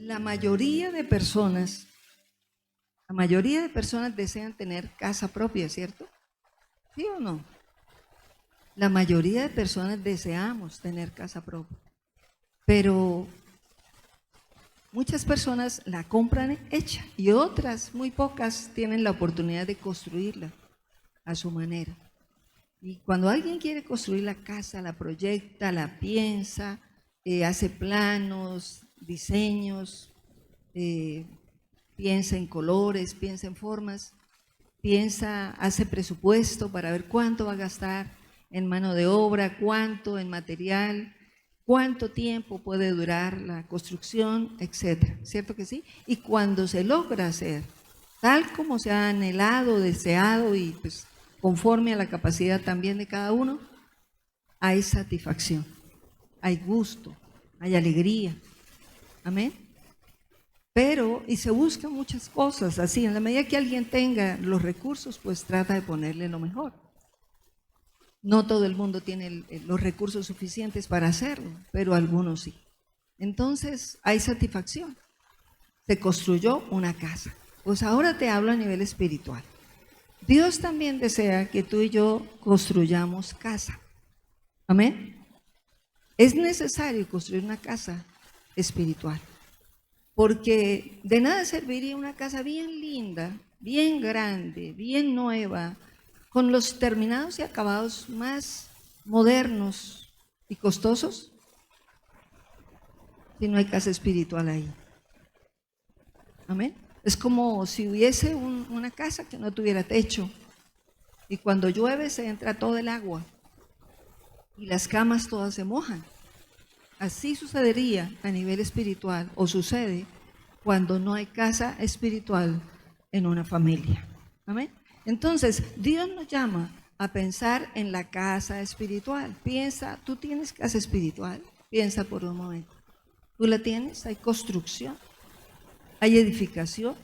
La mayoría de personas, la mayoría de personas desean tener casa propia, ¿cierto? ¿Sí o no? La mayoría de personas deseamos tener casa propia, pero muchas personas la compran hecha y otras, muy pocas, tienen la oportunidad de construirla a su manera. Y cuando alguien quiere construir la casa, la proyecta, la piensa, hace planos, diseños, piensa en colores, piensa en formas, hace presupuesto para ver cuánto va a gastar en mano de obra, cuánto en material, cuánto tiempo puede durar la construcción, etcétera. ¿Cierto que sí? Y cuando se logra hacer tal como se ha anhelado, deseado y pues conforme a la capacidad también de cada uno, hay satisfacción, hay gusto, hay alegría. Amén. Pero, y se buscan muchas cosas así, en la medida que alguien tenga los recursos, pues trata de ponerle lo mejor. No todo el mundo tiene los recursos suficientes para hacerlo, pero algunos sí. Entonces, hay satisfacción. Se construyó una casa. Pues ahora te hablo a nivel espiritual. Dios también desea que tú y yo construyamos casa. Amén. Es necesario construir una casa espiritual. Porque de nada serviría una casa bien linda, bien grande, bien nueva, con los terminados y acabados más modernos y costosos, si no hay casa espiritual ahí. Amén. Es como si hubiese una casa que no tuviera techo y cuando llueve se entra todo el agua y las camas todas se mojan. Así sucedería a nivel espiritual, o sucede cuando no hay casa espiritual en una familia. ¿Amén? Entonces, Dios nos llama a pensar en la casa espiritual. Piensa, ¿tú tienes casa espiritual? Piensa por un momento. ¿Tú la tienes? ¿Hay construcción? ¿Hay edificación?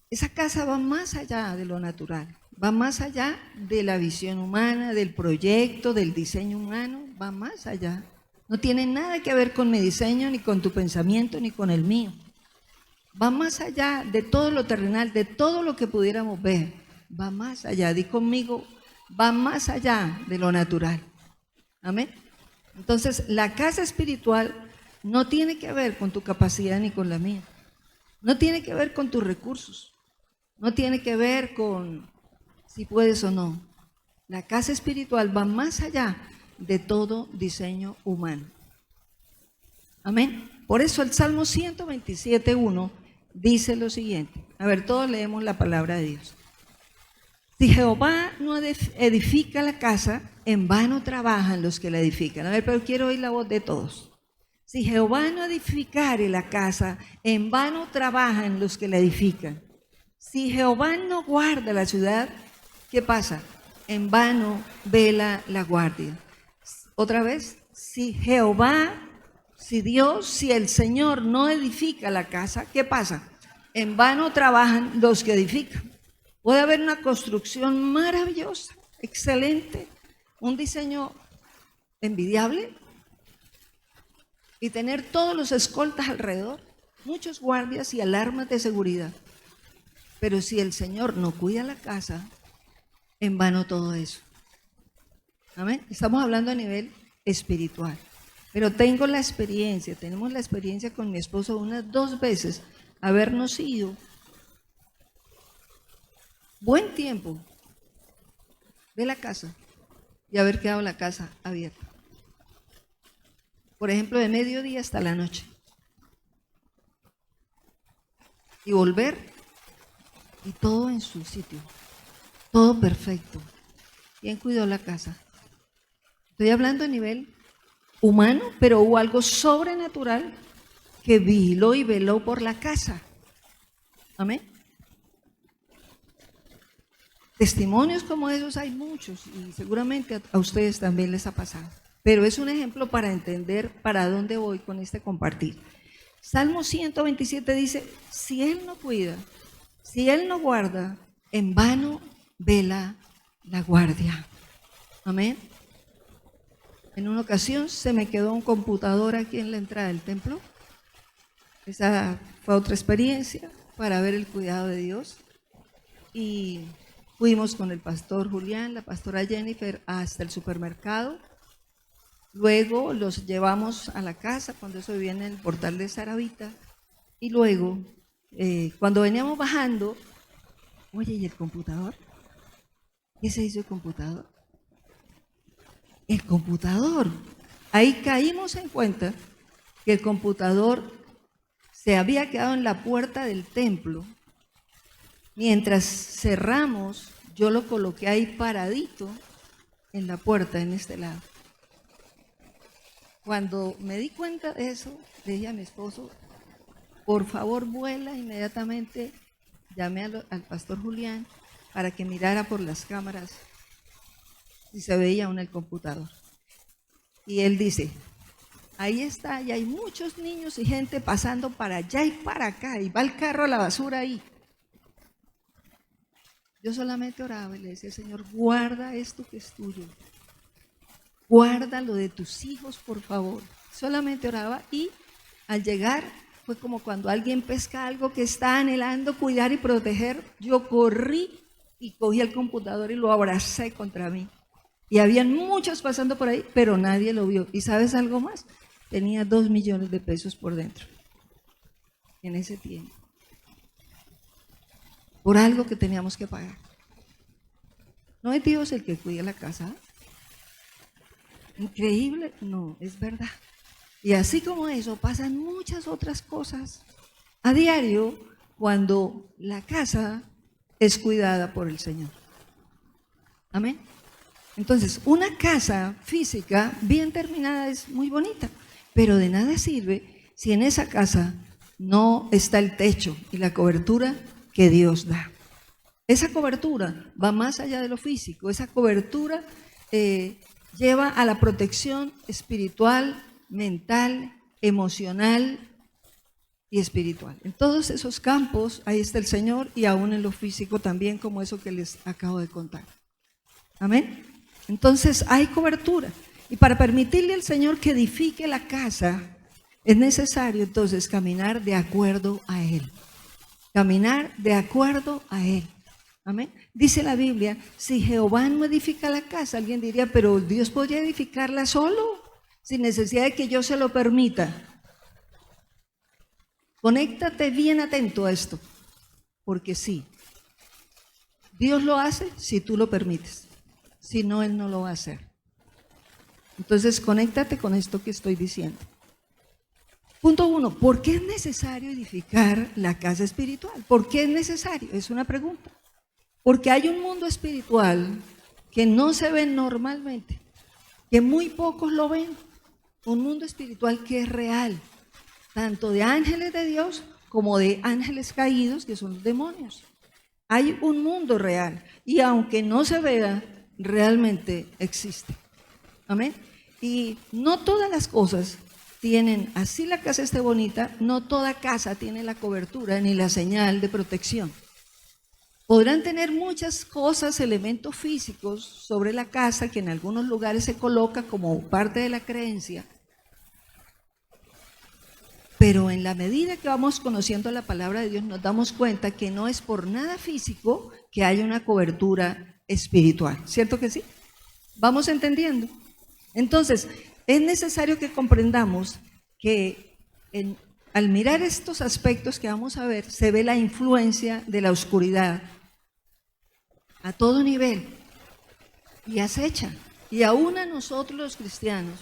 Esa casa va más allá de lo natural, va más allá de la visión humana, del proyecto, del diseño humano, va más allá. No tiene nada que ver con mi diseño, ni con tu pensamiento, ni con el mío. Va más allá de todo lo terrenal, de todo lo que pudiéramos ver. Va más allá, di conmigo, va más allá de lo natural. Amén. Entonces, la casa espiritual no tiene que ver con tu capacidad ni con la mía. No tiene que ver con tus recursos. No tiene que ver con si puedes o no. La casa espiritual va más allá de todo diseño humano. Amén. Por eso el Salmo 127:1 dice lo siguiente. A ver, todos leemos la palabra de Dios. Si Jehová no edifica la casa, en vano trabajan los que la edifican. A ver, pero quiero oír la voz de todos. Si Jehová no edificare la casa, en vano trabajan los que la edifican. Si Jehová no guarda la ciudad, ¿qué pasa? En vano vela la guardia. Otra vez, si Jehová, si Dios, si el Señor no edifica la casa, ¿qué pasa? En vano trabajan los que edifican. Puede haber una construcción maravillosa, excelente, un diseño envidiable y tener todos los escoltas alrededor, muchos guardias y alarmas de seguridad. Pero si el Señor no cuida la casa, en vano todo eso. Amén. Estamos hablando a nivel espiritual. Pero tenemos la experiencia con mi esposo unas 2 veces, habernos ido buen tiempo de la casa y haber quedado la casa abierta. Por ejemplo, de mediodía hasta la noche. Y volver y todo en su sitio, todo perfecto. ¿Quién cuidó la casa? Estoy hablando a nivel humano, pero hubo algo sobrenatural que vigiló y veló por la casa. Amén. Testimonios como esos hay muchos y seguramente a ustedes también les ha pasado. Pero es un ejemplo para entender para dónde voy con este compartir. Salmo 127 dice, si Él no cuida, si Él no guarda, en vano vela la guardia. Amén. En una ocasión se me quedó un computador aquí en la entrada del templo Esa fue otra experiencia para ver el cuidado de Dios. Y fuimos con el pastor Julián, la pastora Jennifer, hasta el supermercado. Luego los llevamos a la casa cuando eso vivía en el portal de Saravita. Y luego, cuando veníamos bajando, oye, ¿y el computador? ¿Qué se hizo el computador? El computador. Ahí caímos en cuenta que el computador se había quedado en la puerta del templo. Mientras cerramos, yo lo coloqué ahí paradito en la puerta, en este lado. Cuando me di cuenta de eso, le dije a mi esposo, por favor vuela inmediatamente. Llamé al pastor Julián para que mirara por las cámaras si se veía aún el computador. Y él dice, ahí está, y hay muchos niños y gente pasando para allá y para acá, y va el carro a la basura ahí. Yo solamente oraba y le decía, Señor, guarda esto que es tuyo. Guarda lo de tus hijos, por favor. Solamente oraba y al llegar fue como cuando alguien pesca algo que está anhelando cuidar y proteger. Yo corrí y cogí el computador y lo abracé contra mí. Y habían muchos pasando por ahí, pero nadie lo vio. ¿Y sabes algo más? Tenía 2 millones de pesos por dentro en ese tiempo. Por algo que teníamos que pagar. ¿No es Dios el que cuida la casa? ¿Increíble? No, es verdad. Y así como eso, pasan muchas otras cosas a diario cuando la casa es cuidada por el Señor. Amén. Entonces, una casa física bien terminada es muy bonita, pero de nada sirve si en esa casa no está el techo y la cobertura que Dios da. Esa cobertura va más allá de lo físico, esa cobertura lleva a la protección espiritual, mental, emocional y espiritual. En todos esos campos ahí está el Señor y aún en lo físico también, como eso que les acabo de contar. Amén. Entonces hay cobertura y para permitirle al Señor que edifique la casa es necesario entonces caminar de acuerdo a Él. Caminar de acuerdo a Él. Amén. Dice la Biblia, si Jehová no edifica la casa, alguien diría, pero Dios podría edificarla solo, sin necesidad de que yo se lo permita. Conéctate bien atento a esto, porque sí, Dios lo hace si tú lo permites, si no, Él no lo va a hacer. Entonces, conéctate con esto que estoy diciendo. Punto 1, ¿por qué es necesario edificar la casa espiritual? ¿Por qué es necesario? Es una pregunta. Porque hay un mundo espiritual que no se ve normalmente, que muy pocos lo ven. Un mundo espiritual que es real, tanto de ángeles de Dios como de ángeles caídos, que son los demonios. Hay un mundo real y aunque no se vea, realmente existe. Amén. Y no todas las cosas tienen, así la casa esté bonita, no toda casa tiene la cobertura ni la señal de protección. Podrán tener muchas cosas, elementos físicos sobre la casa que en algunos lugares se coloca como parte de la creencia. Pero en la medida que vamos conociendo la palabra de Dios nos damos cuenta que no es por nada físico que haya una cobertura espiritual. ¿Cierto que sí? ¿Vamos entendiendo? Entonces, es necesario que comprendamos que al mirar estos aspectos que vamos a ver, se ve la influencia de la oscuridad a todo nivel y acecha. Y aún a nosotros los cristianos,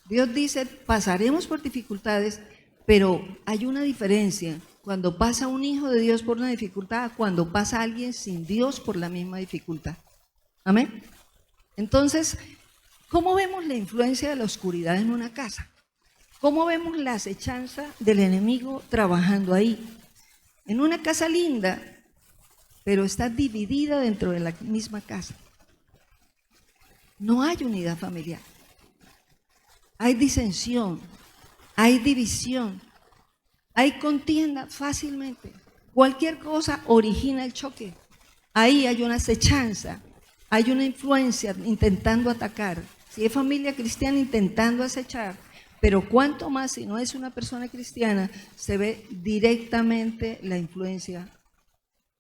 Dios dice, pasaremos por dificultades, pero hay una diferencia cuando pasa un hijo de Dios por una dificultad, cuando pasa alguien sin Dios por la misma dificultad. Amén. Entonces, ¿cómo vemos la influencia de la oscuridad en una casa? ¿Cómo vemos la acechanza del enemigo trabajando ahí? En una casa linda, pero está dividida dentro de la misma casa. No hay unidad familiar. Hay disensión, hay división, hay contienda fácilmente. Cualquier cosa origina el choque. Ahí hay una acechanza, hay una influencia intentando atacar. Si es familia cristiana intentando acechar, Pero cuanto más si no es una persona cristiana, se ve directamente la influencia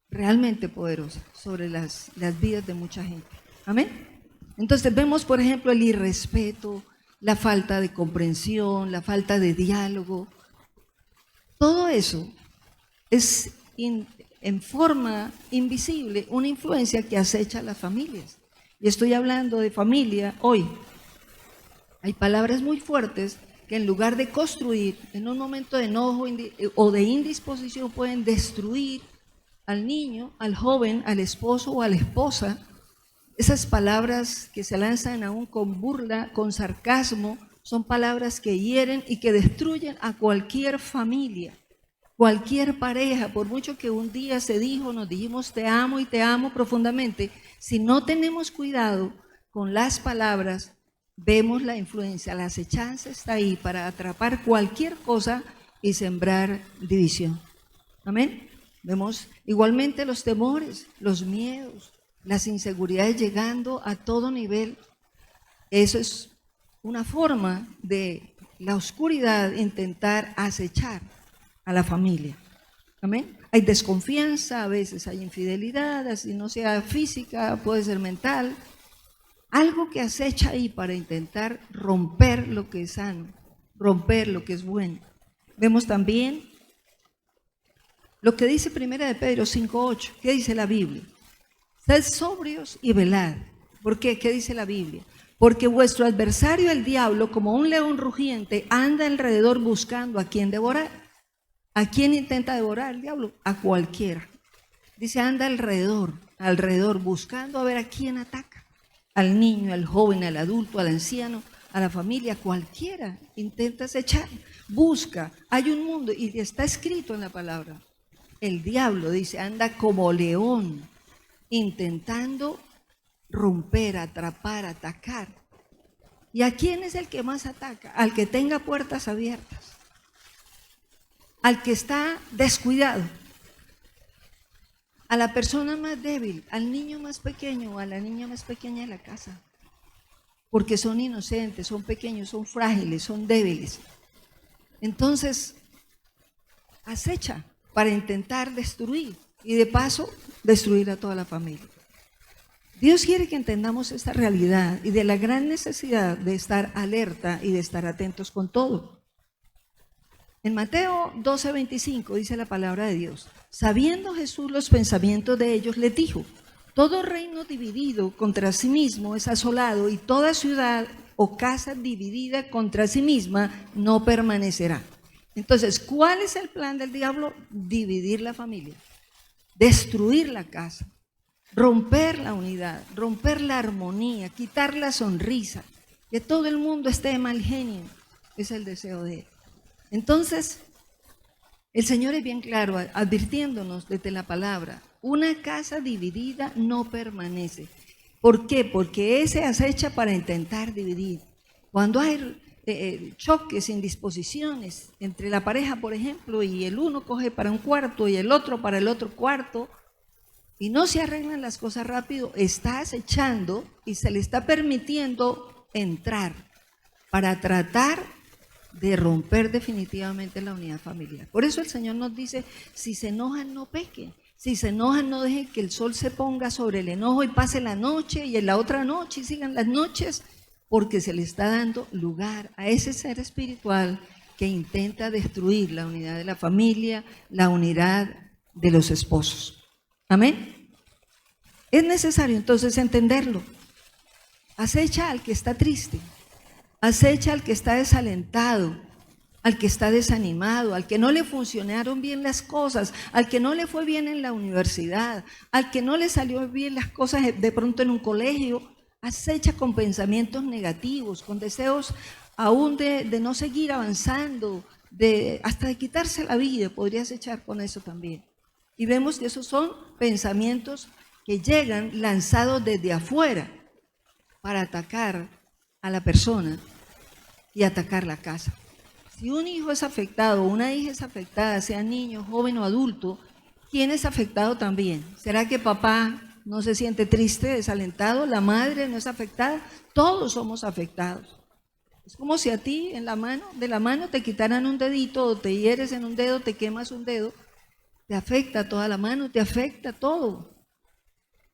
realmente poderosa sobre las vidas de mucha gente. Amén. Entonces vemos, por ejemplo, el irrespeto, la falta de comprensión, la falta de diálogo. Todo eso es en forma invisible una influencia que acecha a las familias. Y estoy hablando de familia hoy. Hay palabras muy fuertes que en lugar de construir, en un momento de enojo o de indisposición, pueden destruir al niño, al joven, al esposo o a la esposa. Esas palabras que se lanzan aún con burla, con sarcasmo, son palabras que hieren y que destruyen a cualquier familia, cualquier pareja. Por mucho que un día se dijo, nos dijimos te amo y te amo profundamente, si no tenemos cuidado con las palabras, vemos la influencia, la acechanza está ahí para atrapar cualquier cosa y sembrar división. Amén. Vemos igualmente los temores, los miedos, las inseguridades llegando a todo nivel. Eso es una forma de la oscuridad intentar acechar a la familia. Amén. Hay desconfianza, a veces hay infidelidad, así no sea física, puede ser mental. Algo que acecha ahí para intentar romper lo que es sano, romper lo que es bueno. Vemos también lo que dice 1 de Pedro 5:8. ¿Qué dice la Biblia? Sed sobrios y velad. ¿Por qué? ¿Qué dice la Biblia? Porque vuestro adversario, el diablo, como un león rugiente, anda alrededor buscando a quien devorar. ¿A quién intenta devorar el diablo? A cualquiera. Dice, anda alrededor, buscando a ver a quién ataca. Al niño, al joven, al adulto, al anciano, a la familia, cualquiera intenta acechar, busca. Hay un mundo, y está escrito en la palabra. El diablo, dice, anda como león, intentando romper, atrapar, atacar. ¿Y a quién es el que más ataca? Al que tenga puertas abiertas, al que está descuidado, a la persona más débil, al niño más pequeño o a la niña más pequeña de la casa, porque son inocentes, son pequeños, son frágiles, son débiles. Entonces, acecha para intentar destruir y de paso destruir a toda la familia. Dios quiere que entendamos esta realidad y de la gran necesidad de estar alerta y de estar atentos con todo. En Mateo 12:25 dice la palabra de Dios, sabiendo Jesús los pensamientos de ellos, les dijo, todo reino dividido contra sí mismo es asolado y toda ciudad o casa dividida contra sí misma no permanecerá. Entonces, ¿cuál es el plan del diablo? Dividir la familia, destruir la casa, romper la unidad, romper la armonía, quitar la sonrisa, que todo el mundo esté de mal genio, es el deseo de él. Entonces, el Señor es bien claro, advirtiéndonos desde la palabra, una casa dividida no permanece. ¿Por qué? Porque ese acecha para intentar dividir. Cuando hay choques, indisposiciones entre la pareja, por ejemplo, y el uno coge para un cuarto y el otro para el otro cuarto, y no se arreglan las cosas rápido, está acechando y se le está permitiendo entrar para tratar de romper definitivamente la unidad familiar. Por eso el Señor nos dice, si se enojan no pequen, si se enojan no dejen que el sol se ponga sobre el enojo y pase la noche y en la otra noche y sigan las noches, porque se le está dando lugar a ese ser espiritual que intenta destruir la unidad de la familia, la unidad de los esposos. Amén. Es necesario entonces entenderlo. Acecha al que está triste, acecha al que está desalentado, al que está desanimado, al que no le funcionaron bien las cosas, al que no le fue bien en la universidad, al que no le salió bien las cosas de pronto en un colegio. Acecha con pensamientos negativos, con deseos aún de no seguir avanzando, hasta de quitarse la vida, podría acechar con eso también. Y vemos que esos son pensamientos que llegan lanzados desde afuera para atacar a la persona y atacar la casa. Si un hijo es afectado o una hija es afectada, sea niño, joven o adulto, ¿quién es afectado también? ¿Será que papá no se siente triste, desalentado? ¿La madre no es afectada? Todos somos afectados. Es como si a ti en la mano, de la mano te quitaran un dedito, o te hieres en un dedo, te quemas un dedo, te afecta toda la mano, te afecta todo.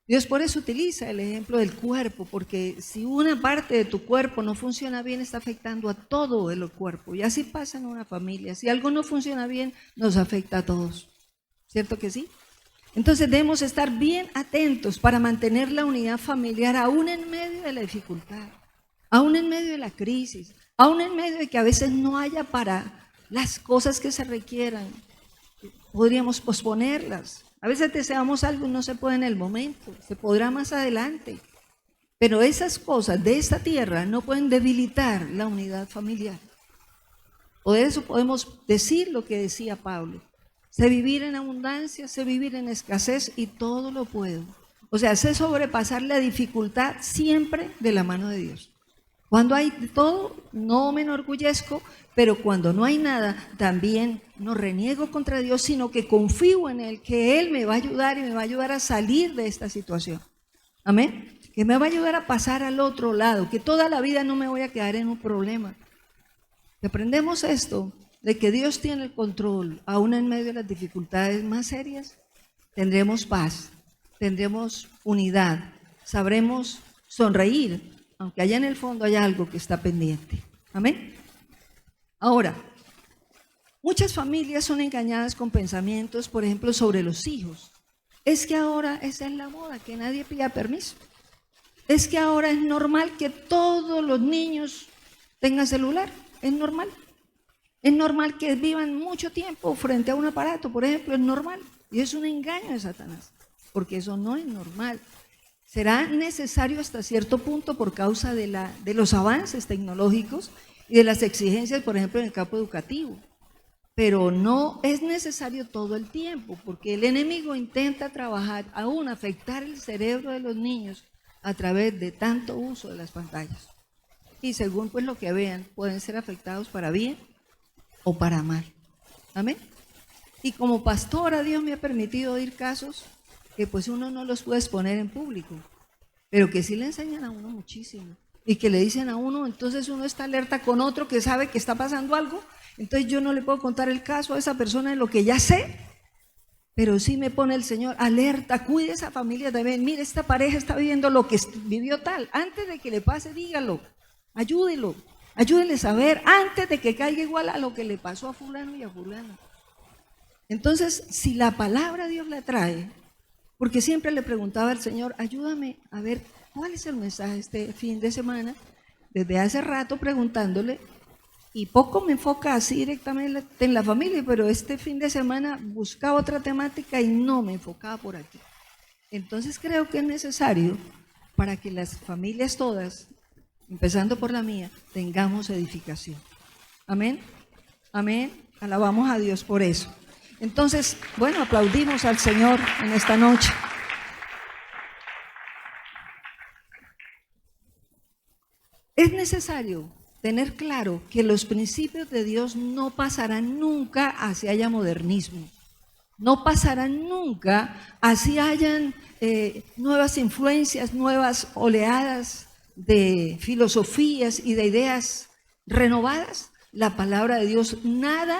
Dios por eso utiliza el ejemplo del cuerpo, porque si una parte de tu cuerpo no funciona bien, está afectando a todo el cuerpo. Y así pasa en una familia. Si algo no funciona bien, nos afecta a todos. ¿Cierto que sí? Entonces debemos estar bien atentos para mantener la unidad familiar aún en medio de la dificultad, aún en medio de la crisis, aún en medio de que a veces no haya para las cosas que se requieran. Podríamos posponerlas. A veces deseamos algo y no se puede en el momento, se podrá más adelante. Pero esas cosas de esta tierra no pueden debilitar la unidad familiar. Por eso podemos decir lo que decía Pablo: sé vivir en abundancia, sé vivir en escasez y todo lo puedo. O sea, sé sobrepasar la dificultad siempre de la mano de Dios. Cuando hay todo, no me enorgullezco, pero cuando no hay nada, también no reniego contra Dios, sino que confío en Él, que Él me va a ayudar y me va a ayudar a salir de esta situación. Amén. Que me va a ayudar a pasar al otro lado, que toda la vida no me voy a quedar en un problema. Si aprendemos esto, de que Dios tiene el control, aún en medio de las dificultades más serias, tendremos paz, tendremos unidad, sabremos sonreír, aunque allá en el fondo hay algo que está pendiente. Amén. Ahora, muchas familias son engañadas con pensamientos, por ejemplo, sobre los hijos. Es que ahora esa es la moda, que nadie pida permiso. Es que ahora es normal que todos los niños tengan celular. Es normal. Es normal que vivan mucho tiempo frente a un aparato, por ejemplo, es normal. Y es un engaño de Satanás, porque eso no es normal. Será necesario hasta cierto punto por causa de los avances tecnológicos y de las exigencias, por ejemplo, en el campo educativo. Pero no es necesario todo el tiempo, porque el enemigo intenta trabajar, aún afectar el cerebro de los niños a través de tanto uso de las pantallas. Y según pues lo que vean, pueden ser afectados para bien o para mal. Amén. Y como pastora, Dios me ha permitido oír casos que pues uno no los puede exponer en público, pero que sí le enseñan a uno muchísimo. Y que le dicen a uno, entonces uno está alerta con otro que sabe que está pasando algo. Entonces yo no le puedo contar el caso a esa persona de lo que ya sé, pero sí me pone el Señor alerta, cuide esa familia también. Mire, esta pareja está viviendo lo que vivió tal. Antes de que le pase, dígalo, ayúdelo, ayúdenle a saber antes de que caiga igual a lo que le pasó a fulano y a fulano. Entonces, si la palabra Dios la trae, porque siempre le preguntaba al Señor, ayúdame a ver cuál es el mensaje este fin de semana, desde hace rato preguntándole, y poco me enfoca así directamente en la familia, pero este fin de semana buscaba otra temática y no me enfocaba por aquí. Entonces creo que es necesario para que las familias todas, empezando por la mía, tengamos edificación. Amén. Amén. Alabamos a Dios por eso. Entonces, bueno, aplaudimos al Señor en esta noche. Es necesario tener claro que los principios de Dios no pasarán nunca hacia haya modernismo. No pasarán nunca así hayan nuevas influencias, nuevas oleadas de filosofías y de ideas renovadas. La palabra de Dios, nada,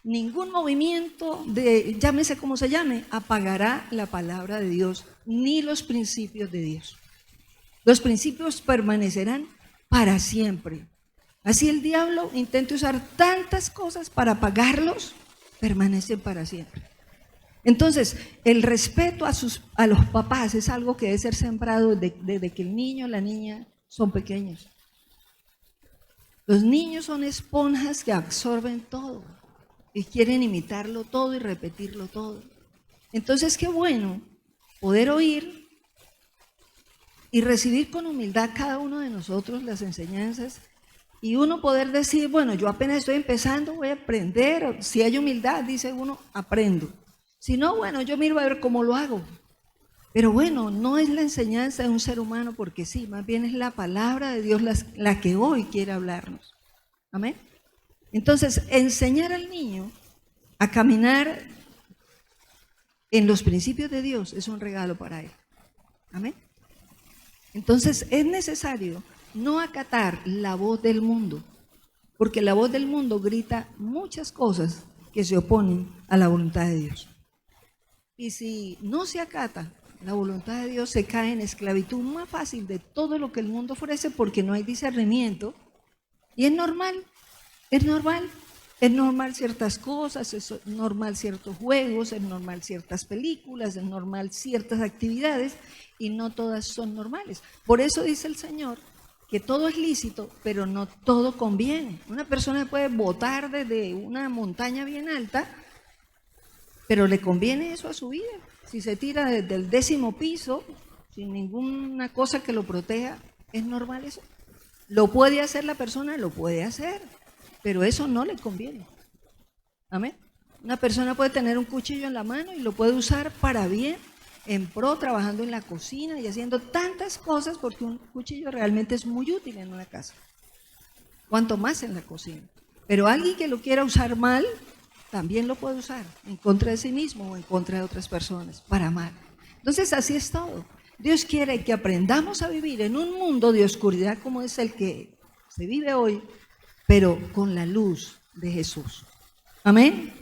ningún movimiento de, llámese como se llame, apagará la palabra de Dios, ni los principios de Dios. Los principios permanecerán para siempre. Así el diablo intenta usar tantas cosas para apagarlos, permanecen para siempre. Entonces, el respeto a los papás es algo que debe ser sembrado desde que el niño o la niña son pequeños. Los niños son esponjas que absorben todo y quieren imitarlo todo y repetirlo todo. Entonces, qué bueno poder oír y recibir con humildad cada uno de nosotros las enseñanzas y uno poder decir, bueno, yo apenas estoy empezando, voy a aprender. Si hay humildad, dice uno, aprendo. Si no, bueno, yo miro a ver cómo lo hago. Pero bueno, no es la enseñanza de un ser humano porque sí, más bien es la palabra de Dios la que hoy quiere hablarnos. Amén. Entonces, enseñar al niño a caminar en los principios de Dios es un regalo para él. Amén. Entonces, es necesario no acatar la voz del mundo. porque la voz del mundo grita muchas cosas que se oponen a la voluntad de Dios. Y si no se acata la voluntad de Dios, se cae en esclavitud más fácil de todo lo que el mundo ofrece, porque no hay discernimiento. Y es normal, es normal. Es normal ciertas cosas, es normal ciertos juegos, es normal ciertas películas, es normal ciertas actividades, y no todas son normales. Por eso dice el Señor que todo es lícito, pero no todo conviene. Una persona puede botar desde una montaña bien alta, pero ¿le conviene eso a su vida? Si se tira desde el 10º piso, sin ninguna cosa que lo proteja, ¿es normal eso? ¿Lo puede hacer la persona? Lo puede hacer, pero eso no le conviene. Amén. Una persona puede tener un cuchillo en la mano y lo puede usar para bien, en pro, trabajando en la cocina y haciendo tantas cosas, porque un cuchillo realmente es muy útil en una casa, cuanto más en la cocina. Pero alguien que lo quiera usar mal, también lo puede usar en contra de sí mismo o en contra de otras personas, para mal. Entonces así es todo. Dios quiere que aprendamos a vivir en un mundo de oscuridad como es el que se vive hoy, pero con la luz de Jesús. Amén.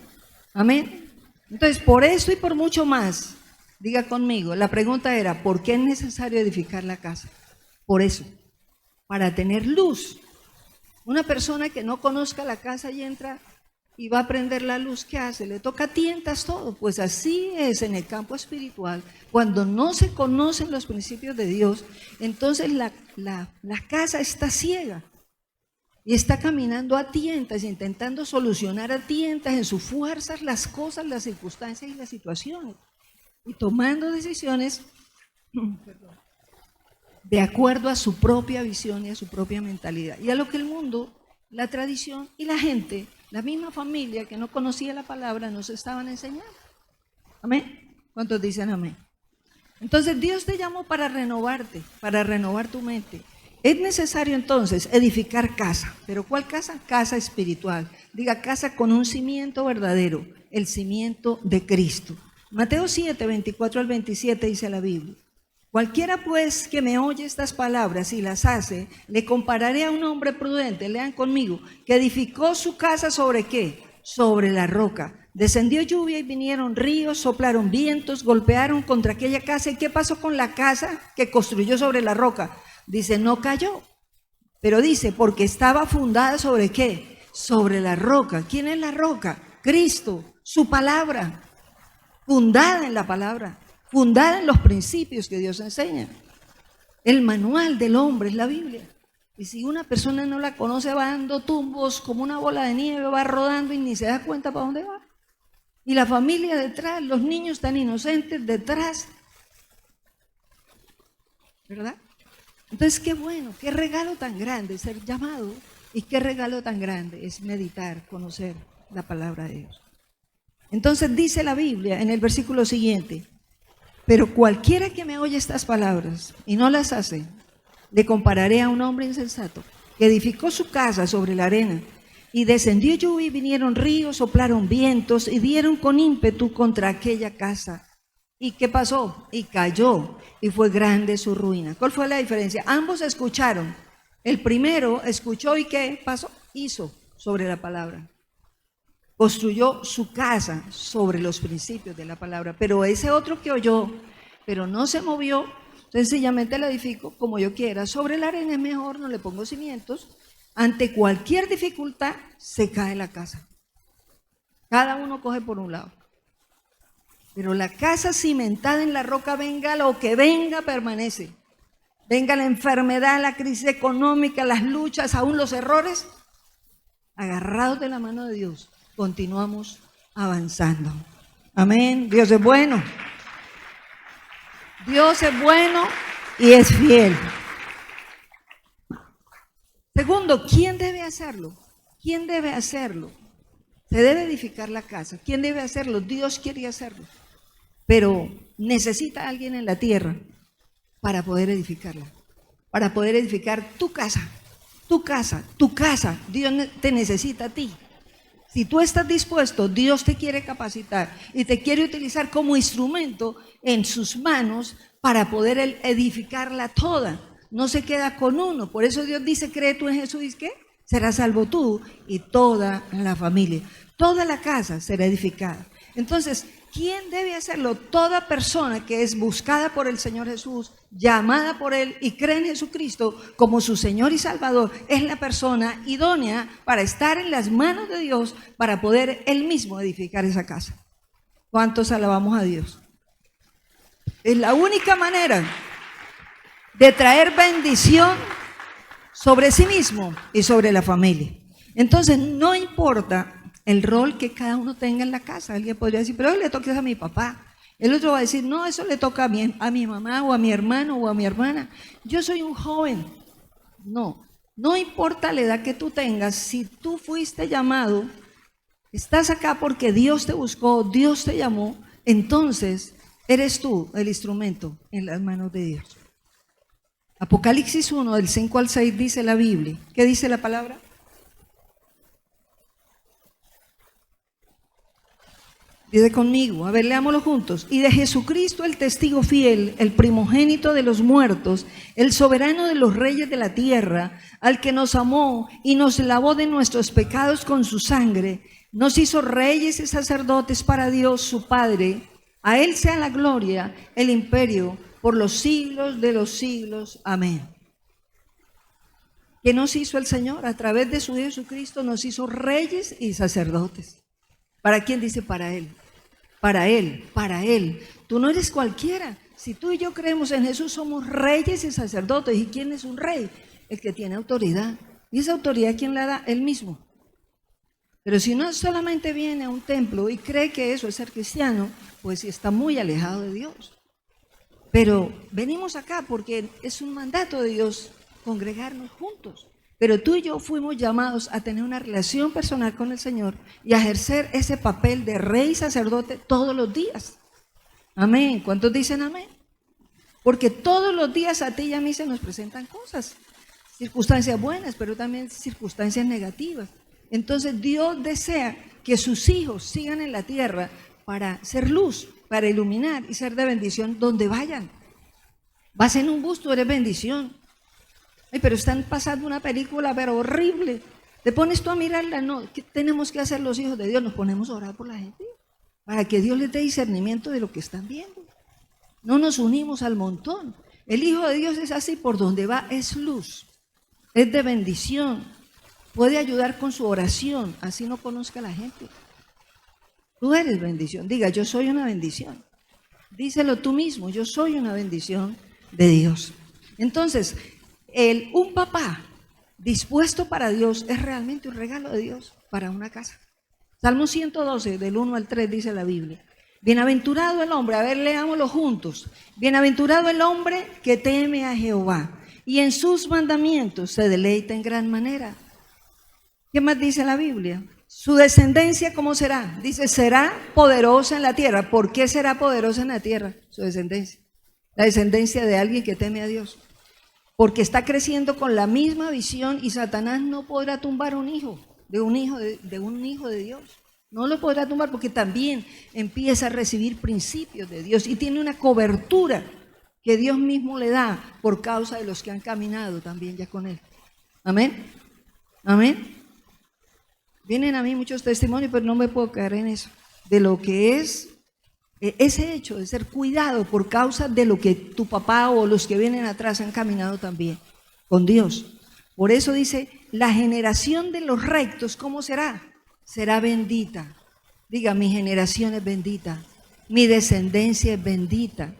Amén. Entonces, por eso y por mucho más, diga conmigo, la pregunta era, ¿por qué es necesario edificar la casa? Por eso, para tener luz. Una persona que no conozca la casa y entra y va a prender la luz, ¿qué hace? Le toca tientas todo. Pues así es en el campo espiritual. Cuando no se conocen los principios de Dios, entonces la casa está ciega. Y está caminando a tientas, intentando solucionar a tientas en sus fuerzas las cosas, las circunstancias y las situaciones. Y tomando decisiones de acuerdo a su propia visión y a su propia mentalidad. Y a lo que el mundo, la tradición y la gente, la misma familia que no conocía la palabra, nos estaban enseñando. ¿Amén? ¿Cuántos dicen amén? Entonces Dios te llamó para renovarte, para renovar tu mente. Es necesario entonces edificar casa. ¿Pero cuál casa? Casa espiritual. Diga, casa con un cimiento verdadero, el cimiento de Cristo. Mateo 7, 24 al 27 dice la Biblia: cualquiera pues que me oye estas palabras y las hace, le compararé a un hombre prudente, lean conmigo, que edificó su casa ¿sobre qué? Sobre la roca. Descendió lluvia y vinieron ríos, soplaron vientos, golpearon contra aquella casa. ¿Y qué pasó con la casa que construyó sobre la roca? Dice, no cayó, pero dice, porque estaba fundada ¿sobre qué? Sobre la roca. ¿Quién es la roca? Cristo, su palabra, fundada en la palabra, fundada en los principios que Dios enseña. El manual del hombre es la Biblia. Y si una persona no la conoce, va dando tumbos como una bola de nieve, va rodando y ni se da cuenta para dónde va. Y la familia detrás, los niños tan inocentes detrás, ¿verdad? Entonces, qué bueno, qué regalo tan grande ser llamado, y qué regalo tan grande es meditar, conocer la palabra de Dios. Entonces dice la Biblia en el versículo siguiente: pero cualquiera que me oye estas palabras y no las hace, le compararé a un hombre insensato que edificó su casa sobre la arena, y descendió lluvia y vinieron ríos, soplaron vientos y dieron con ímpetu contra aquella casa. ¿Y qué pasó? Y cayó, y fue grande su ruina. ¿Cuál fue la diferencia? Ambos escucharon. El primero escuchó y ¿qué pasó? Hizo sobre la palabra. Construyó su casa sobre los principios de la palabra. Pero ese otro que oyó, pero no se movió, sencillamente la edifico como yo quiera. Sobre la arena es mejor, no le pongo cimientos. Ante cualquier dificultad se cae la casa. Cada uno coge por un lado. Pero la casa cimentada en la roca, venga lo que venga, permanece. Venga la enfermedad, la crisis económica, las luchas, aún los errores, agarrados de la mano de Dios, continuamos avanzando. Amén. Dios es bueno. Dios es bueno y es fiel. Segundo, ¿quién debe hacerlo? ¿Quién debe hacerlo? Se debe edificar la casa. ¿Quién debe hacerlo? Dios quiere hacerlo. Pero necesita a alguien en la tierra para poder edificarla, para poder edificar tu casa, tu casa, tu casa. Dios te necesita a ti. Si tú estás dispuesto, Dios te quiere capacitar y te quiere utilizar como instrumento en sus manos para poder edificarla toda. No se queda con uno. Por eso Dios dice, cree tú en Jesús, ¿y qué? serás salvo tú y toda la familia. Toda la casa será edificada. Entonces, ¿quién debe hacerlo? Toda persona que es buscada por el Señor Jesús, llamada por Él y cree en Jesucristo como su Señor y Salvador, es la persona idónea para estar en las manos de Dios para poder Él mismo edificar esa casa. ¿Cuántos alabamos a Dios? Es la única manera de traer bendición sobre sí mismo y sobre la familia. Entonces, no importa el rol que cada uno tenga en la casa. Alguien podría decir, pero le toca a mi papá. El otro va a decir, no, eso le toca a mi mamá o a mi hermano o a mi hermana. Yo soy un joven. No importa la edad que tú tengas, si tú fuiste llamado, estás acá porque Dios te buscó, Dios te llamó, entonces eres tú el instrumento en las manos de Dios. Apocalipsis 1, del 5 al 6 dice la Biblia. ¿Qué dice la palabra? Dice conmigo, a ver, leámoslo juntos. Y de Jesucristo el testigo fiel, el primogénito de los muertos, el soberano de los reyes de la tierra, al que nos amó y nos lavó de nuestros pecados con su sangre, nos hizo reyes y sacerdotes para Dios su Padre. A Él sea la gloria, el imperio, por los siglos de los siglos. Amén. ¿Qué nos hizo el Señor? A través de su Hijo Jesucristo nos hizo reyes y sacerdotes. ¿Para quién? Dice para Él. Para Él, para Él. Tú no eres cualquiera. Si tú y yo creemos en Jesús, somos reyes y sacerdotes. ¿Y quién es un rey? El que tiene autoridad. ¿Y esa autoridad quién la da? Él mismo. Pero si no solamente viene a un templo y cree que eso es ser cristiano, pues sí está muy alejado de Dios. Pero venimos acá porque es un mandato de Dios congregarnos juntos. Pero tú y yo fuimos llamados a tener una relación personal con el Señor y a ejercer ese papel de rey y sacerdote todos los días. Amén. ¿Cuántos dicen amén? Porque todos los días a ti y a mí se nos presentan cosas, circunstancias buenas, pero también circunstancias negativas. Entonces Dios desea que sus hijos sigan en la tierra para ser luz, para iluminar y ser de bendición donde vayan. Vas en un bus, tú eres bendición. Ay, pero están pasando una película pero horrible. Te pones tú a mirarla. No, ¿qué tenemos que hacer los hijos de Dios? Nos ponemos a orar por la gente para que Dios les dé discernimiento de lo que están viendo. No nos unimos al montón. El Hijo de Dios es así, por donde va es luz, es de bendición, puede ayudar con su oración, así no conozca a la gente. Tú eres bendición. Diga, yo soy una bendición. Díselo tú mismo, yo soy una bendición de Dios. Entonces, un papá dispuesto para Dios es realmente un regalo de Dios para una casa. Salmo 112, del 1 al 3 dice la Biblia. Bienaventurado el hombre, a ver, leámoslo juntos. Bienaventurado el hombre que teme a Jehová y en sus mandamientos se deleita en gran manera. ¿Qué más dice la Biblia? Su descendencia, ¿cómo será? Dice, será poderosa en la tierra. ¿Por qué será poderosa en la tierra? Su descendencia. La descendencia de alguien que teme a Dios. Porque está creciendo con la misma visión y Satanás no podrá tumbar un hijo de un hijo de Dios. No lo podrá tumbar porque también empieza a recibir principios de Dios y tiene una cobertura que Dios mismo le da por causa de los que han caminado también ya con Él. Amén. Amén. Vienen a mí muchos testimonios, pero no me puedo caer en eso. De lo que es ese hecho de ser cuidado por causa de lo que tu papá o los que vienen atrás han caminado también con Dios. Por eso dice, la generación de los rectos, ¿cómo será? Será bendita. Diga, mi generación es bendita, mi descendencia es bendita.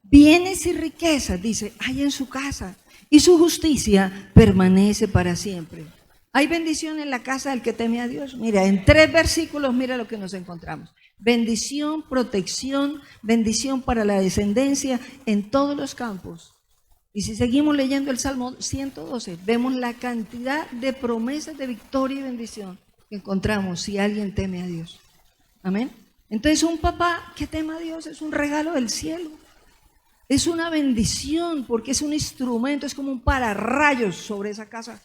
Bienes y riquezas, dice, hay en su casa y su justicia permanece para siempre. Hay bendición en la casa del que teme a Dios. Mira, en 3 versículos, mira lo que nos encontramos. Bendición, protección, bendición para la descendencia en todos los campos. Y si seguimos leyendo el Salmo 112, vemos la cantidad de promesas de victoria y bendición que encontramos si alguien teme a Dios. Amén. Entonces un papá que teme a Dios es un regalo del cielo. Es una bendición porque es un instrumento, es como un pararrayos sobre esa casa.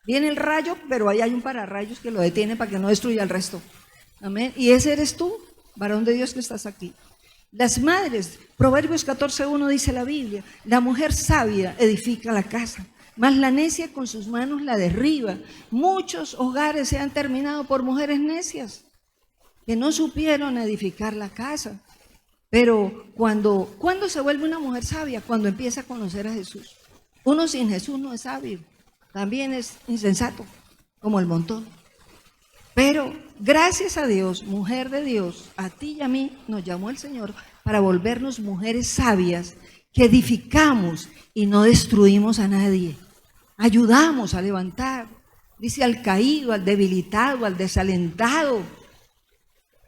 Viene el rayo, pero ahí hay un pararrayos que lo detiene para que no destruya el resto. Amén. Y ese eres tú, varón de Dios que estás aquí. Las madres, Proverbios 14:1 dice la Biblia, la mujer sabia edifica la casa, mas la necia con sus manos la derriba. Muchos hogares se han terminado por mujeres necias que no supieron edificar la casa. Pero ¿cuándo se vuelve una mujer sabia? Cuando empieza a conocer a Jesús. Uno sin Jesús no es sabio, también es insensato, como el montón. Pero gracias a Dios, mujer de Dios, a ti y a mí nos llamó el Señor para volvernos mujeres sabias que edificamos y no destruimos a nadie. Ayudamos a levantar, dice, al caído, al debilitado, al desalentado.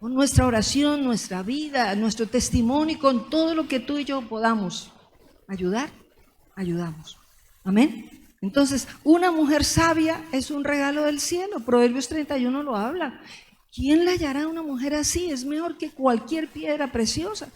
Con nuestra oración, nuestra vida, nuestro testimonio y con todo lo que tú y yo podamos ayudar, ayudamos. Amén. Entonces, una mujer sabia es un regalo del cielo. Proverbios 31 lo habla. ¿Quién le hallará a una mujer así? Es mejor que cualquier piedra preciosa.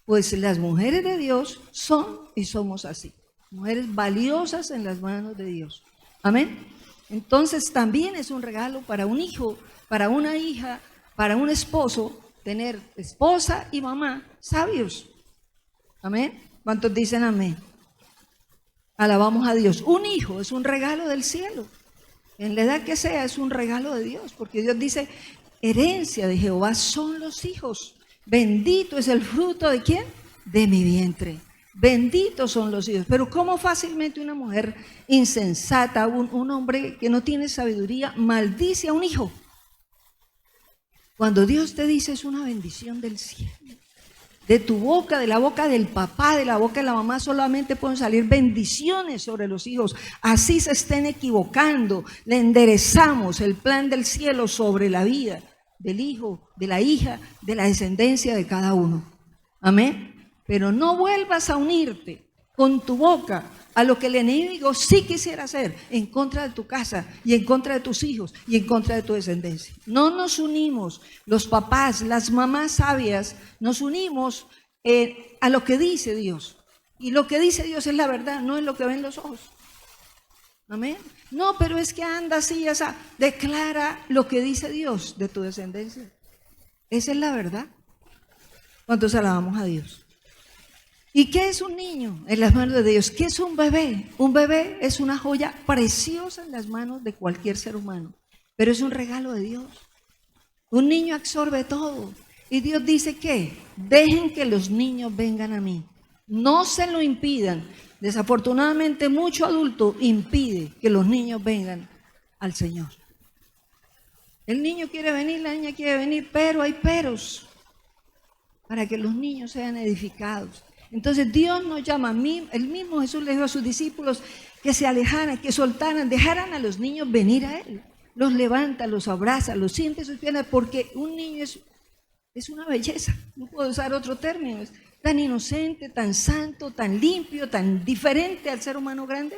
Pues las mujeres de Dios son y somos así. Mujeres valiosas en las manos de Dios. Amén. Entonces, también es un regalo para un hijo, para una hija, para un esposo, tener esposa y mamá sabios. Amén. ¿Cuántos dicen amén? Alabamos a Dios. Un hijo es un regalo del cielo. En la edad que sea es un regalo de Dios, porque Dios dice, herencia de Jehová son los hijos. Bendito es el fruto de ¿quién? De mi vientre. Benditos son los hijos. Pero cómo fácilmente una mujer insensata, un hombre que no tiene sabiduría, maldice a un hijo. Cuando Dios te dice es una bendición del cielo. De tu boca, de la boca del papá, de la boca de la mamá, solamente pueden salir bendiciones sobre los hijos. Así se estén equivocando, le enderezamos el plan del cielo sobre la vida del hijo, de la hija, de la descendencia de cada uno. Amén. Pero no vuelvas a unirte con tu boca a lo que el enemigo sí quisiera hacer en contra de tu casa y en contra de tus hijos y en contra de tu descendencia. No nos unimos, los papás, las mamás sabias, nos unimos a lo que dice Dios. Y lo que dice Dios es la verdad, no es lo que ven los ojos. Amén. No, pero es que anda así, o sea, declara lo que dice Dios de tu descendencia. Esa es la verdad. ¿Cuántos alabamos a Dios? ¿Y qué es un niño en las manos de Dios? ¿Qué es un bebé? Un bebé es una joya preciosa en las manos de cualquier ser humano, pero es un regalo de Dios. Un niño absorbe todo. Y Dios dice que dejen que los niños vengan a mí. No se lo impidan. Desafortunadamente, mucho adulto impide que los niños vengan al Señor. El niño quiere venir, la niña quiere venir, pero hay peros para que los niños sean edificados. Entonces Dios nos llama a mí, el mismo Jesús le dijo a sus discípulos que se alejaran, que soltaran, dejaran a los niños venir a Él. Los levanta, los abraza, los siente en sus piernas, porque un niño es una belleza, no puedo usar otro término, es tan inocente, tan santo, tan limpio, tan diferente al ser humano grande.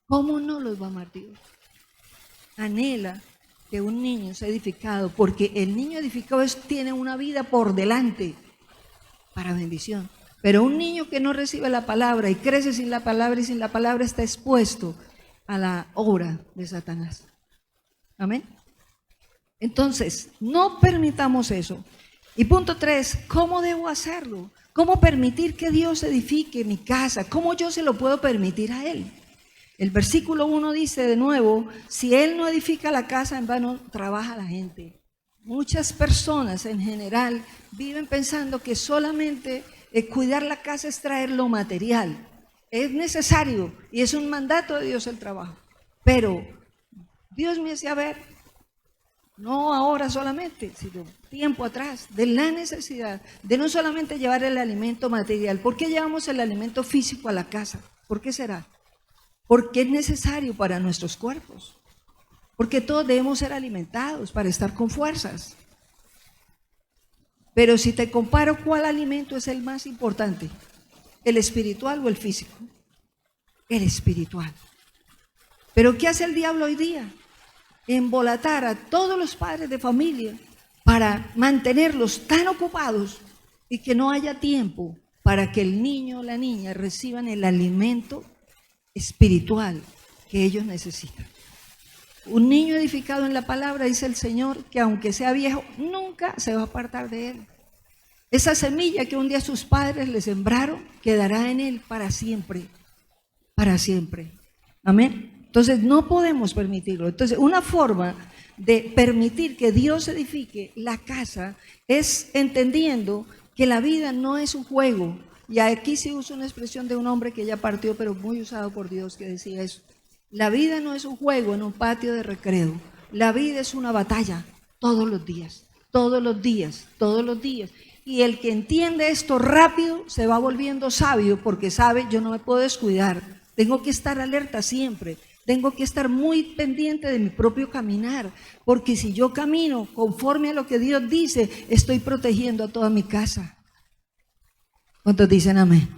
¿Cómo no los va a amar Dios? Anhela que un niño sea edificado, porque el niño edificado tiene una vida por delante para bendición. Pero un niño que no recibe la palabra y crece sin la palabra y sin la palabra está expuesto a la obra de Satanás. Amén. Entonces, no permitamos eso. Y punto 3, ¿cómo debo hacerlo? ¿Cómo permitir que Dios edifique mi casa? ¿Cómo yo se lo puedo permitir a Él? El versículo 1 dice de nuevo, si Él no edifica la casa, en vano trabaja la gente. Muchas personas en general viven pensando que solamente cuidar la casa es traer lo material. Es necesario y es un mandato de Dios el trabajo. Pero Dios me hacía ver, no ahora solamente, sino tiempo atrás, de la necesidad de no solamente llevar el alimento material. ¿Por qué llevamos el alimento físico a la casa? ¿Por qué será? Porque es necesario para nuestros cuerpos. Porque todos debemos ser alimentados para estar con fuerzas. Pero si te comparo, ¿cuál alimento es el más importante? ¿El espiritual o el físico? El espiritual. ¿Pero qué hace el diablo hoy día? Embolatar a todos los padres de familia para mantenerlos tan ocupados y que no haya tiempo para que el niño o la niña reciban el alimento espiritual que ellos necesitan. Un niño edificado en la palabra, dice el Señor, que aunque sea viejo, nunca se va a apartar de él. Esa semilla que un día sus padres le sembraron, quedará en él para siempre, para siempre. Amén. Entonces no podemos permitirlo. Entonces una forma de permitir que Dios edifique la casa es entendiendo que la vida no es un juego. Y aquí se usa una expresión de un hombre que ya partió, pero muy usado por Dios, que decía eso. La vida no es un juego en un patio de recreo. La vida es una batalla todos los días, todos los días, todos los días. Y el que entiende esto rápido se va volviendo sabio porque sabe, yo no me puedo descuidar, tengo que estar alerta siempre, tengo que estar muy pendiente de mi propio caminar, porque si yo camino conforme a lo que Dios dice, estoy protegiendo a toda mi casa. ¿Cuántos dicen amén?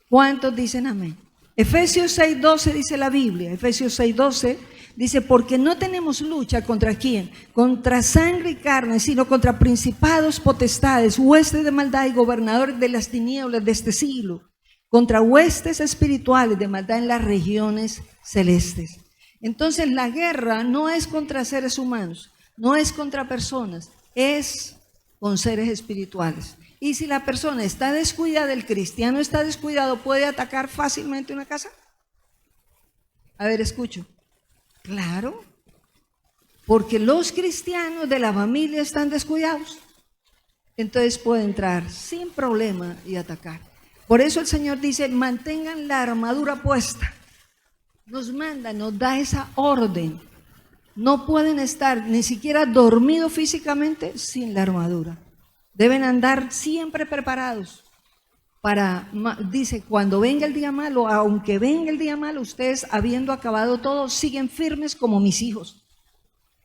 ¿Cuántos dicen amén? Efesios 6:12 dice la Biblia, Efesios 6:12 dice, porque no tenemos lucha contra quién, contra sangre y carne, sino contra principados, potestades, huestes de maldad y gobernadores de las tinieblas de este siglo, contra huestes espirituales de maldad en las regiones celestes. Entonces la guerra no es contra seres humanos, no es contra personas, es con seres espirituales. Y si la persona está descuidada, el cristiano está descuidado, ¿puede atacar fácilmente una casa? A ver, escucho. Claro, porque los cristianos de la familia están descuidados. Entonces puede entrar sin problema y atacar. Por eso el Señor dice, mantengan la armadura puesta. Nos manda, nos da esa orden. No pueden estar ni siquiera dormidos físicamente sin la armadura. Deben andar siempre preparados para, dice, cuando venga el día malo, aunque venga el día malo, ustedes habiendo acabado todo, siguen firmes como mis hijos.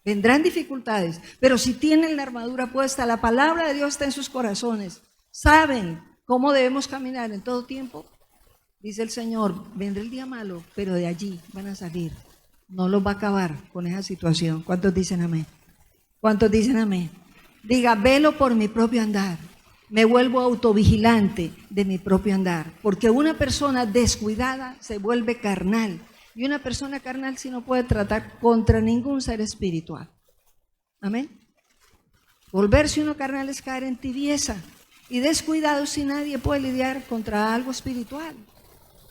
Vendrán dificultades, pero si tienen la armadura puesta, la palabra de Dios está en sus corazones, saben cómo debemos caminar en todo tiempo. Dice el Señor, vendrá el día malo, pero de allí van a salir. No los va a acabar con esa situación. ¿Cuántos dicen amén? ¿Cuántos dicen amén? Diga, velo por mi propio andar. Me vuelvo autovigilante de mi propio andar. Porque una persona descuidada se vuelve carnal. Y una persona carnal sí no puede tratar contra ningún ser espiritual. Amén. Volverse uno carnal es caer en tibieza. Y descuidado si nadie puede lidiar contra algo espiritual.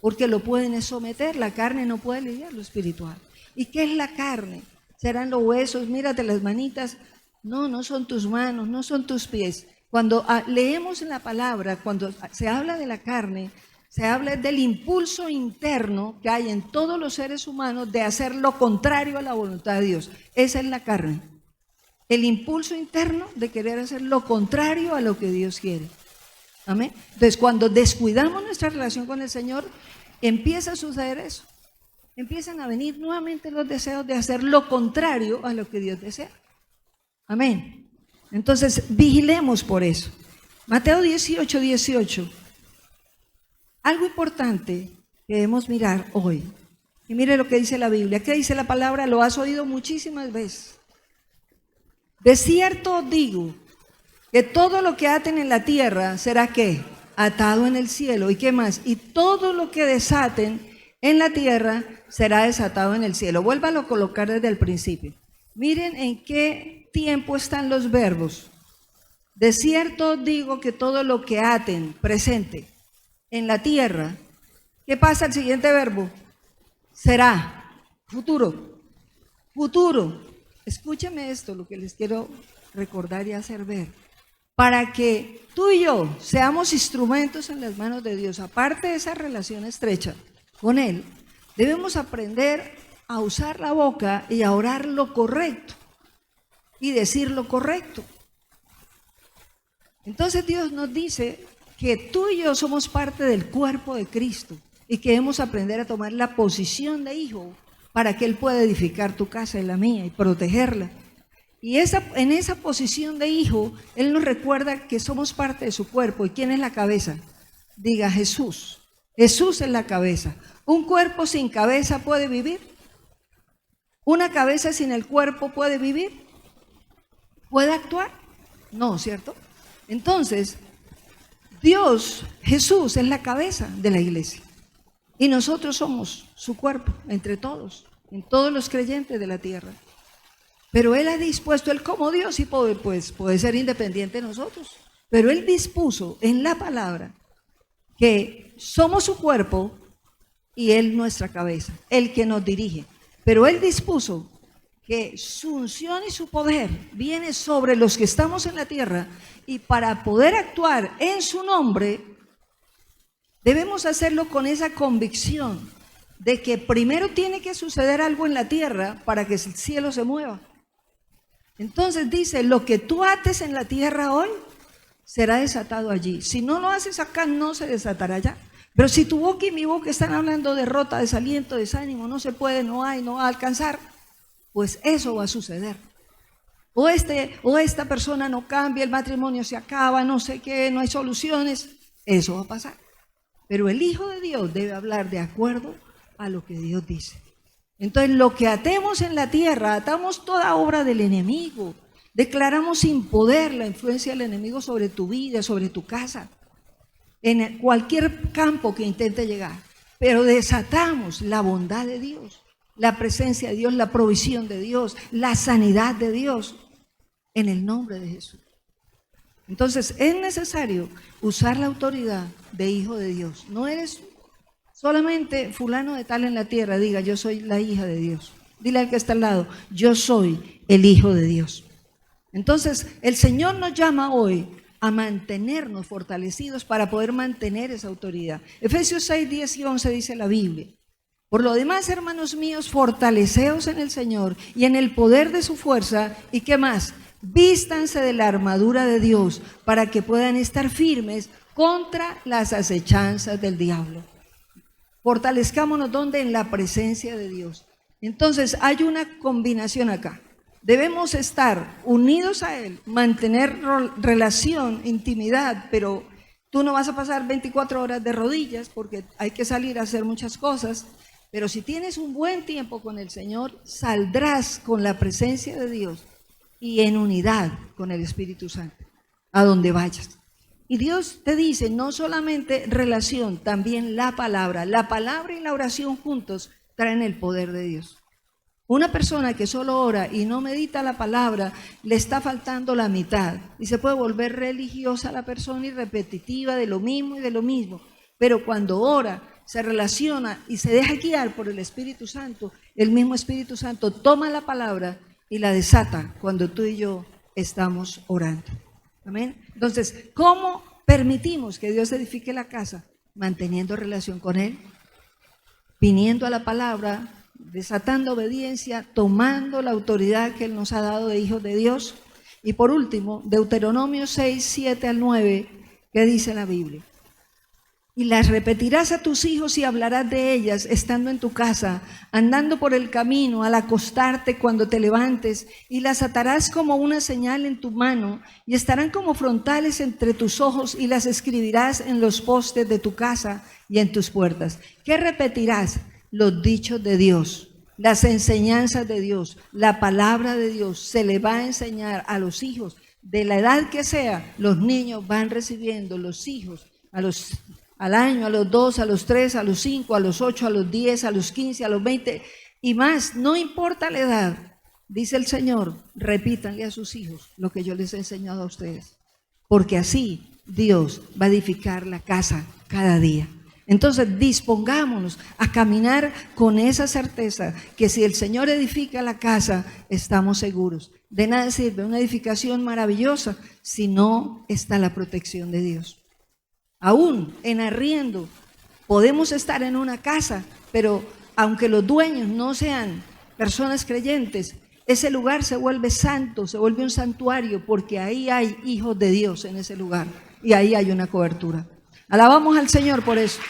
Porque lo pueden someter. La carne no puede lidiar lo espiritual. ¿Y qué es la carne? Serán los huesos, mírate las manitas. No, no son tus manos, no son tus pies. Cuando leemos en la palabra, cuando se habla de la carne, se habla del impulso interno que hay en todos los seres humanos de hacer lo contrario a la voluntad de Dios. Esa es la carne. El impulso interno de querer hacer lo contrario a lo que Dios quiere. Amén. Entonces, cuando descuidamos nuestra relación con el Señor, empieza a suceder eso. Empiezan a venir nuevamente los deseos de hacer lo contrario a lo que Dios desea. Amén. Entonces, vigilemos por eso. Mateo 18:18. Algo importante que debemos mirar hoy. Y mire lo que dice la Biblia. ¿Qué dice la palabra? Lo has oído muchísimas veces. De cierto os digo que todo lo que aten en la tierra será ¿qué? Atado en el cielo. ¿Y qué más? Y todo lo que desaten en la tierra será desatado en el cielo. Vuélvalo a colocar desde el principio. Miren en qué tiempo están los verbos. De cierto digo que todo lo que aten, presente, en la tierra, ¿qué pasa al siguiente verbo? Será, futuro, futuro. Escúchame esto, lo que les quiero recordar y hacer ver. Para que tú y yo seamos instrumentos en las manos de Dios, aparte de esa relación estrecha con Él, debemos aprender a usar la boca y a orar lo correcto y decir lo correcto. Entonces Dios nos dice que tú y yo somos parte del cuerpo de Cristo y que debemos aprender a tomar la posición de hijo para que Él pueda edificar tu casa y la mía y protegerla. Y en esa posición de hijo, Él nos recuerda que somos parte de su cuerpo. ¿Y quién es la cabeza? Diga Jesús. Jesús es la cabeza. ¿Un cuerpo sin cabeza puede vivir? ¿Una cabeza sin el cuerpo puede vivir? ¿Puede actuar? No, ¿cierto? Entonces, Dios, Jesús, es la cabeza de la iglesia. Y nosotros somos su cuerpo, entre todos, en todos los creyentes de la tierra. Pero Él ha dispuesto, Él como Dios, y puede ser independiente de nosotros. Pero Él dispuso en la palabra que somos su cuerpo y Él nuestra cabeza, el que nos dirige. Pero Él dispuso que su unción y su poder viene sobre los que estamos en la tierra, y para poder actuar en su nombre debemos hacerlo con esa convicción de que primero tiene que suceder algo en la tierra para que el cielo se mueva. Entonces dice, lo que tú ates en la tierra hoy será desatado allí. Si no lo haces acá, no se desatará allá. Pero si tu boca y mi boca están hablando de derrota, desaliento, desánimo, no se puede, no hay, no va a alcanzar, pues eso va a suceder. O esta persona no cambia, el matrimonio se acaba, no sé qué, no hay soluciones, eso va a pasar. Pero el Hijo de Dios debe hablar de acuerdo a lo que Dios dice. Entonces, lo que atemos en la tierra, atamos toda obra del enemigo. Declaramos sin poder la influencia del enemigo sobre tu vida, sobre tu casa, en cualquier campo que intente llegar. Pero desatamos la bondad de Dios, la presencia de Dios, la provisión de Dios, la sanidad de Dios, en el nombre de Jesús. Entonces, es necesario usar la autoridad de hijo de Dios. No eres solamente fulano de tal en la tierra, diga, yo soy la hija de Dios. Dile al que está al lado, yo soy el hijo de Dios. Entonces, el Señor nos llama hoy a mantenernos fortalecidos para poder mantener esa autoridad. Efesios 6, 10 y 11 dice la Biblia: por lo demás, hermanos míos, fortaleceos en el Señor y en el poder de su fuerza. ¿Y qué más? Vístanse de la armadura de Dios para que puedan estar firmes contra las acechanzas del diablo. Fortalezcámonos, ¿dónde? En la presencia de Dios. Entonces hay una combinación acá. Debemos estar unidos a Él, mantener relación, intimidad, pero tú no vas a pasar 24 horas de rodillas porque hay que salir a hacer muchas cosas. Pero si tienes un buen tiempo con el Señor, saldrás con la presencia de Dios y en unidad con el Espíritu Santo, a donde vayas. Y Dios te dice, no solamente relación, también la palabra. La palabra y la oración juntos traen el poder de Dios. Una persona que solo ora y no medita la palabra, le está faltando la mitad. Y se puede volver religiosa la persona y repetitiva de lo mismo y de lo mismo. Pero cuando ora, se relaciona y se deja guiar por el Espíritu Santo, el mismo Espíritu Santo toma la palabra y la desata cuando tú y yo estamos orando. Amén. Entonces, ¿cómo permitimos que Dios edifique la casa? Manteniendo relación con Él, viniendo a la palabra, desatando obediencia, tomando la autoridad que Él nos ha dado de hijos de Dios. Y por último, Deuteronomio 6, 7 al 9, ¿qué dice la Biblia? Y las repetirás a tus hijos y hablarás de ellas estando en tu casa, andando por el camino, al acostarte, cuando te levantes, y las atarás como una señal en tu mano, y estarán como frontales entre tus ojos, y las escribirás en los postes de tu casa y en tus puertas. ¿Qué repetirás? Los dichos de Dios, las enseñanzas de Dios, la palabra de Dios. Se le va a enseñar a los hijos, de la edad que sea. Los niños van recibiendo, los hijos, al año, a los 2, a los 3, a los 5, a los 8, a los 10, a los 15, a los 20 y más, no importa la edad, dice el Señor, repítanle a sus hijos lo que yo les he enseñado a ustedes, porque así Dios va a edificar la casa cada día. Entonces dispongámonos a caminar con esa certeza que si el Señor edifica la casa, estamos seguros. De nada sirve una edificación maravillosa si no está la protección de Dios. Aún en arriendo podemos estar en una casa, pero aunque los dueños no sean personas creyentes, ese lugar se vuelve santo, se vuelve un santuario, porque ahí hay hijos de Dios en ese lugar y ahí hay una cobertura. Alabamos al Señor por eso.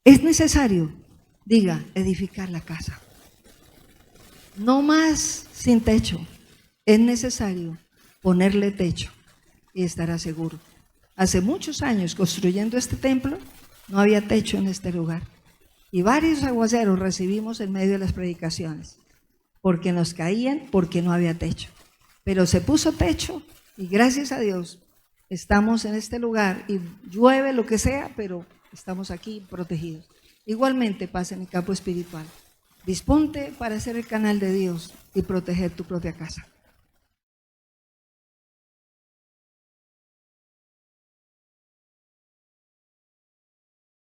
Es necesario, diga, edificar la casa. No más sin techo. Es necesario ponerle techo y estará seguro. Hace muchos años, construyendo este templo, no había techo en este lugar. Y varios aguaceros recibimos en medio de las predicaciones, porque nos caían, porque no había techo. Pero se puso techo y gracias a Dios estamos en este lugar y llueve lo que sea, pero estamos aquí protegidos. Igualmente pasa en el campo espiritual. Disponte para ser el canal de Dios y proteger tu propia casa.